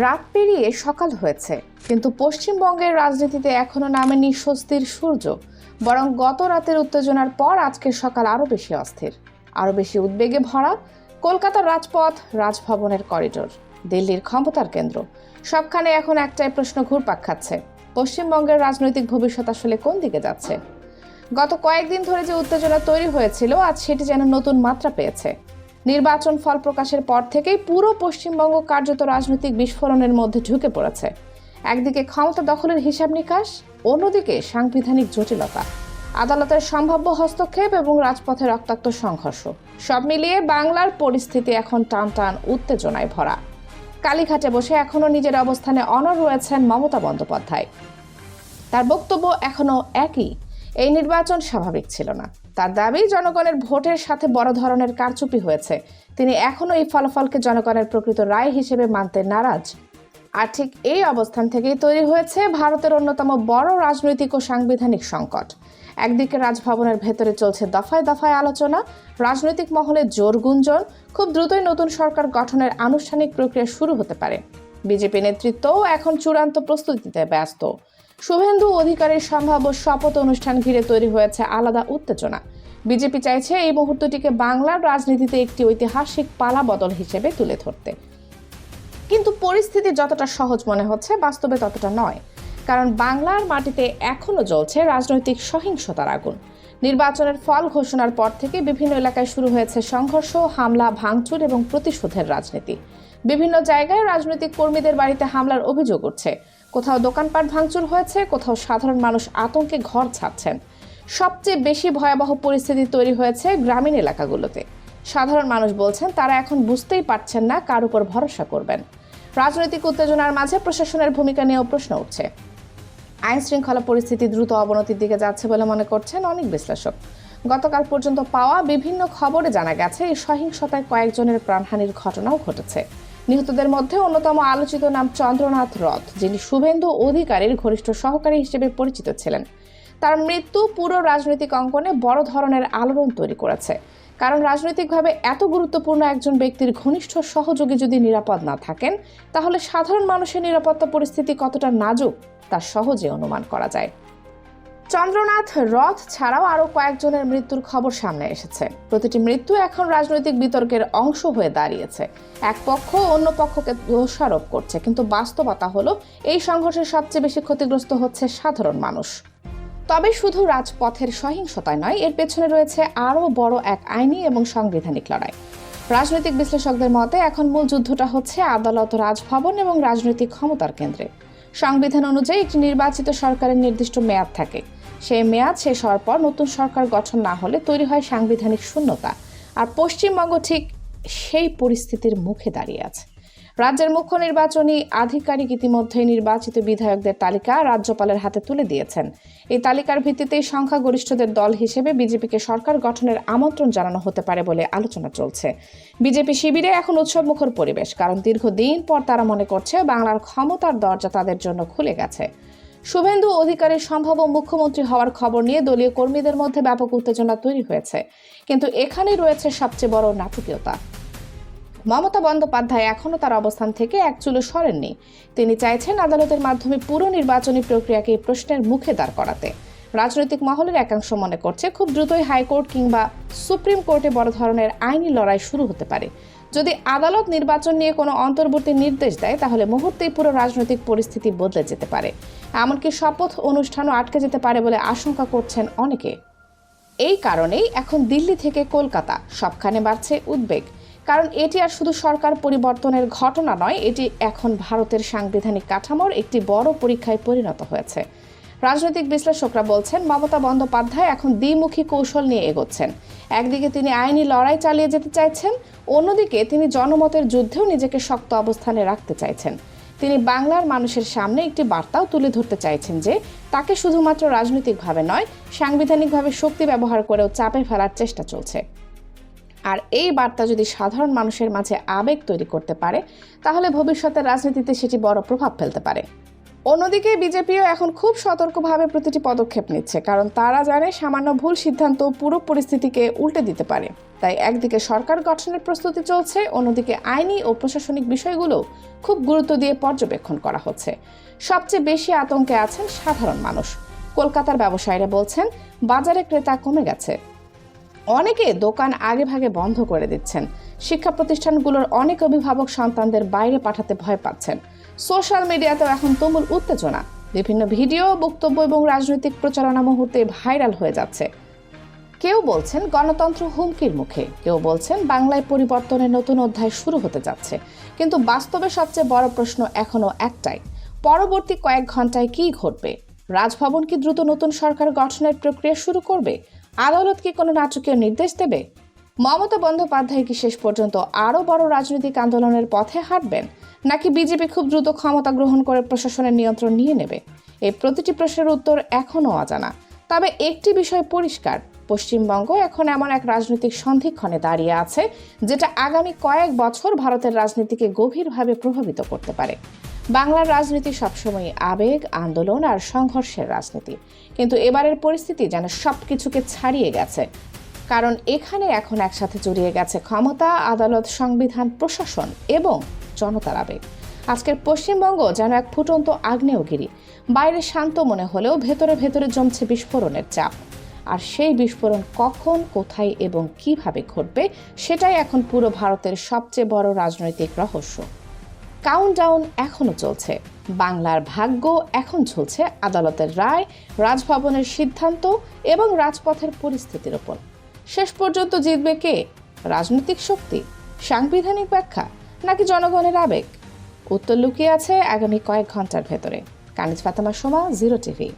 রাত পেরিয়ে সকাল হয়েছে, কিন্তু পশ্চিমবঙ্গের রাজনীতিতে এখনো নামেনি স্বস্তির সূর্য। বরং গত রাতের উত্তেজনার পর আজকের সকাল আরো বেশি অস্থির, আরো বেশি উদ্বেগে ভরা। কলকাতার রাজপথ, রাজভবনের করিডোর, দিল্লির ক্ষমতার কেন্দ্র, সবখানে এখন একটাই প্রশ্ন ঘুরপাক খাচ্ছে: পশ্চিমবঙ্গের রাজনৈতিক ভবিষ্যৎ আসলে কোন দিকে যাচ্ছে? গত কয়েকদিন ধরে যে উত্তেজনা তৈরি হয়েছিল, আজ সেটি যেন নতুন মাত্রা পেয়েছে। নির্বাচন ফল প্রকাশের পর থেকেই পুরো পশ্চিমবঙ্গ কার্যত রাজনৈতিক বিস্ফোরণের মধ্যে ঢুকে পড়েছে। একদিকে ক্ষমতা দখলের হিসাব নিকাশ, অন্যদিকে সাংবিধানিক জটিলতা, আদালতের সম্ভাব্য হস্তক্ষেপ এবং রাজপথে রক্তাক্ত সংঘর্ষ। সব মিলিয়ে বাংলার পরিস্থিতি এখন টান টান উত্তেজনায় ভরা। কালীঘাটে বসে এখনো নিজের অবস্থানে অনড় রয়েছেন মমতা বন্দ্যোপাধ্যায়। তার বক্তব্য এখনো একই: এই নির্বাচন স্বাভাবিক ছিল না। তার দাবি, জনগণের ভোটের সাথে বড় ধরনের কারচুপি হয়েছে। তিনি এখনো এই ফলাফলকে জনগণের প্রকৃত রায় হিসেবে মানতে নারাজ। আর ঠিক এই অবস্থান থেকেই তৈরি হয়েছে ভারতের অন্যতম বড় রাজনৈতিক ও সাংবিধানিক সংকট। একদিকে রাজভবনের ভেতরে চলছে দফায় দফায় আলোচনা, রাজনৈতিক মহলে জোর গুঞ্জন, খুব দ্রুতই নতুন সরকার গঠনের আনুষ্ঠানিক প্রক্রিয়া শুরু হতে পারে। বিজেপি নেতৃত্বও এখন চূড়ান্ত প্রস্তুতিতে ব্যস্ত। শুভেন্দু অধিকারীর সম্ভাব্য শপথ অনুষ্ঠান ঘিরে তৈরি হয়েছে আলাদা উত্তেজনা। বিজেপি চাইছে এই মুহূর্তটিকে বাংলার রাজনীতিতে একটি ঐতিহাসিক পালাবদল হিসেবে তুলে ধরতে। কিন্তু পরিস্থিতি যতটা সহজ মনে হচ্ছে, বাস্তবে ততটা নয়। কারণ বাংলার মাটিতে এখনো জ্বলছে রাজনৈতিক সহিংসতার আগুন। নির্বাচনের ফল ঘোষণার পর থেকে বিভিন্ন এলাকায় শুরু হয়েছে সংঘর্ষ, হামলা, ভাঙচুর এবং প্রতিশোধের রাজনীতি। বিভিন্ন জায়গায় রাজনৈতিক কর্মীদের বাড়িতে হামলার অভিযোগ উঠছে। কোথাও দোকানপাট ভাঙচুর হয়েছে, কোথাও সাধারণ মানুষ আতঙ্কে ঘর ছাড়ছেন। সবচেয়ে বেশি ভয়াবহ পরিস্থিতি তৈরি হয়েছে গ্রামীণ এলাকাগুলোতে। সাধারণ মানুষ বলছেন তারা এখন বুঝতেই পারছেন না কার উপর ভরসা করবেন। রাজনৈতিক উত্তেজনার মাঝে প্রশাসনের ভূমিকা নিয়েও প্রশ্ন উঠছে। আইন শৃঙ্খলা পরিস্থিতি দ্রুত অবনতির দিকে যাচ্ছে বলে মনে করছেন অনেক বিশ্লেষক। গতকাল পর্যন্ত পাওয়া বিভিন্ন খবরে জানা গেছে এই সহিংসতায় কয়েকজনের প্রাণহানির ঘটনাও ঘটেছে। নিহতদের মধ্যে অন্যতম আলোচিত নাম চন্দ্রনাথ রথ, যিনি শুভেন্দু অধিকারীর ঘনিষ্ঠ সহকারী হিসেবে পরিচিত ছিলেন। তার মৃত্যু পুরো রাজনৈতিক অঙ্গনে বড় ধরনের আলোড়ন তৈরি করেছে। কারণ রাজনৈতিকভাবে এত গুরুত্বপূর্ণ একজন ব্যক্তির ঘনিষ্ঠ সহযোগী যদি নিরাপদ না থাকেন, তাহলে সাধারণ মানুষের নিরাপত্তা পরিস্থিতি কতটা নাজুক তা সহজে অনুমান করা যায়। চন্দ্রনাথ রথ ছাড়াও আরও কয়েকজনের মৃত্যুর খবর সামনে এসেছে। প্রতিটি মৃত্যু এখন রাজনৈতিক বিতর্কের অংশ হয়ে দাঁড়িয়েছে। এক পক্ষ অন্য পক্ষকে দোষারোপ করছে, কিন্তু বাস্তবতা হলো এই সংঘর্ষে সবচেয়ে বেশি ক্ষতিগ্রস্ত হচ্ছে সাধারণ মানুষ। তবে শুধু রাজপথের সহিংসতায় নয়, এর পেছনে রয়েছে আরও বড় এক আইনি এবং সাংবিধানিক লড়াই। রাজনৈতিক বিশ্লেষকদের মতে এখন মূল যুদ্ধটা হচ্ছে আদালত, রাজভবন এবং রাজনৈতিক ক্ষমতার কেন্দ্রে। সংবিধান অনুযায়ী একটি নির্বাচিত সরকারের নির্দিষ্ট মেয়াদ থাকে। সেই মেয়াদ শেষ হওয়ার পর নতুন সরকার গঠন না হলে তৈরি হয় সাংবিধানিক শূন্যতা। আর পশ্চিমবঙ্গ ঠিক সেই পরিস্থিতির মুখে দাঁড়িয়ে আছে। রাজ্যের মুখ্য নির্বাচনী আধিকারিক ইতিমধ্যেই নির্বাচিত বিধায়কদের তালিকা রাজ্যপালের হাতে তুলে দিয়েছেন। এই তালিকার ভিত্তিতেই সংখ্যাগরিষ্ঠদের দল হিসেবে বিজেপিকে সরকার গঠনের আমন্ত্রণ জানানো হতে পারে বলে আলোচনা চলছে। বিজেপি শিবিরে এখন উৎসবমুখর পরিবেশ, কারণ দীর্ঘদিন পর তারা মনে করছে বাংলার ক্ষমতার দরজা তাদের জন্য খুলে গেছে। শুভেন্দু অধিকারীর সম্ভাব্য মুখ্যমন্ত্রী হওয়ার খবর নিয়ে দলীয় কর্মীদের মধ্যে ব্যাপক উত্তেজনা তৈরি হয়েছে। কিন্তু এখানেই রয়েছে সবচেয়ে বড় নাটকীয়তা। মমতা বন্দ্যোপাধ্যায় এখনও তার অবস্থান থেকে এক চুলো সরেননি। তিনি চাইছেন আদালতের মাধ্যমে পুরো নির্বাচনী প্রক্রিয়াকে প্রশ্নের মুখে দাঁড় করাতে। রাজনৈতিক মহলের একাংশ মনে করছে খুব দ্রুতই হাইকোর্ট কিংবা সুপ্রিম কোর্টে বড় ধরনের আইনি লড়াই শুরু হতে পারে। যদি আদালত নির্বাচন নিয়ে কোনো অন্তর্বর্তী নির্দেশ দেয়, তাহলে মুহূর্তেই পুরো রাজনৈতিক পরিস্থিতি বদলে যেতে পারে। এমনকি শপথ অনুষ্ঠানও আটকে যেতে পারে বলে আশঙ্কা করছেন অনেকে। এই কারণেই এখন দিল্লি থেকে কলকাতা সবখানে বাড়ছে উদ্বেগ। কারণ এটি আর শুধু সরকার পরিবর্তনের ঘটনা নয়, এটি এখন ভারতের সাংবিধানিক কাঠামোর একটি বড় পরীক্ষায় পরিণত হয়েছে। রাজনৈতিক বিশ্লেষকরা বলছেন মমতা বন্দ্যোপাধ্যায় এখন দ্বিমুখী কৌশল নিয়ে এগোচ্ছেন। একদিকে তিনি আইনি লড়াই চালিয়ে যেতে চাইছেন, অন্যদিকে তিনি জনমতের যুদ্ধেও নিজেকে শক্ত অবস্থানে রাখতে চাইছেন। তিনি বাংলার মানুষের সামনে একটি বার্তাও তুলে ধরতে চাইছেন যে তাকে শুধুমাত্র রাজনৈতিকভাবে নয়, সাংবিধানিকভাবে শক্তি ব্যবহার করেও চাপে ফেলার চেষ্টা চলছে। আর এই বার্তা যদি সাধারণ মানুষের মাঝে আবেগ তৈরি করতে পারে, তাহলে ভবিষ্যতের রাজনীতিতে সেটি বড় প্রভাব ফেলতে পারে। অন্যদিকে বিজেপিও এখন খুব সতর্কভাবে প্রতিটি পদক্ষেপ নিচ্ছে, কারণ তারা জানে সামান্য ভুল সিদ্ধান্ত পুরো পরিস্থিতিকে উল্টে দিতে পারে। তাই একদিকে সরকার গঠনের প্রস্তুতি চলছে, অন্যদিকে আইনি ও প্রশাসনিক বিষয়গুলো খুব গুরুত্ব দিয়ে পর্যবেক্ষণ করা হচ্ছে। সবচেয়ে বেশি আতঙ্কে আছেন সাধারণ মানুষ। কলকাতার ব্যবসায়ীরা বলছেন বাজারে ক্রেতা কমে গেছে, অনেকে দোকান আগেভাগে বন্ধ করে দিচ্ছেন। শিক্ষা প্রতিষ্ঠানগুলোর অনেক অভিভাবক সন্তানদের বাইরে পাঠাতে ভয় পাচ্ছেন। সোশ্যাল মিডিয়াতেও এখন তুমুল উত্তেজনা, বিভিন্ন ভিডিও, বক্তব্য এবং রাজনৈতিক প্রচারণা মুহূর্তে ভাইরাল হয়ে যাচ্ছে। কেউ বলছেন গণতন্ত্র হুমকির মুখে, কেউ বলছেন বাংলায় পরিবর্তনের নতুন অধ্যায় শুরু হতে যাচ্ছে। কিন্তু বাস্তবে সবচেয়ে বড় প্রশ্ন এখনো একটাই, পরবর্তী কয়েক ঘন্টায় কি ঘটবে? রাজভবন কি দ্রুত নতুন সরকার গঠনের প্রক্রিয়া শুরু করবে? আদালত কি কোনো নাটকীয় নির্দেশ দেবে? মমতা বন্দ্যোপাধ্যায় কি শেষ পর্যন্ত আরও বড় রাজনৈতিক আন্দোলনের পথে হাঁটবেন, নাকি বিজেপি খুব দ্রুত ক্ষমতা গ্রহণ করে প্রশাসনের নিয়ন্ত্রণ নিয়ে নেবে? এই প্রতিটি প্রশ্নের উত্তর এখনও অজানা। তবে একটি বিষয় পরিষ্কার, পশ্চিমবঙ্গ এখন এমন এক রাজনৈতিক সন্ধিক্ষণে দাঁড়িয়ে আছে যেটা আগামী কয়েক বছর ভারতের রাজনীতিকে গভীরভাবে প্রভাবিত করতে পারে। বাংলার রাজনীতি সবসময় আবেগ, আন্দোলন আর সংঘর্ষের রাজনীতি, কিন্তু এবারের পরিস্থিতি যেন সবকিছুকে ছাড়িয়ে গেছে। কারণ এখানে এখন একসাথে জড়িয়ে গেছে ক্ষমতা, আদালত, সংবিধান, প্রশাসন এবং জনতার আবেগ। আজকের পশ্চিমবঙ্গ যেন এক ফুটন্ত আগ্নেয়গিরি, বাইরে শান্ত মনে হলেও ভেতরে ভেতরে জমছে বিস্ফোরণের চাপ। আর সেই বিস্ফোরণ কখন, কোথায় এবং কিভাবে ঘটবে, সেটাই এখন পুরো ভারতের সবচেয়ে বড় রাজনৈতিক রহস্য। কাউন্টডাউন এখনো চলছে, বাংলার ভাগ্য এখন ঝুলছে আদালতের রায়, রাজভবনের সিদ্ধান্ত এবং রাজপথের পরিস্থিতির ওপর। শেষ পর্যন্ত জিতবে কে? রাজনৈতিক শক্তি, সাংবিধানিক ব্যাখ্যা, নাকি জনগণের আবেগ? উত্তর লুকিয়ে আছে আগামী কয়েক ঘন্টার ভেতরে। কানিজ ফাতেমা সোমা, 0 টিভি।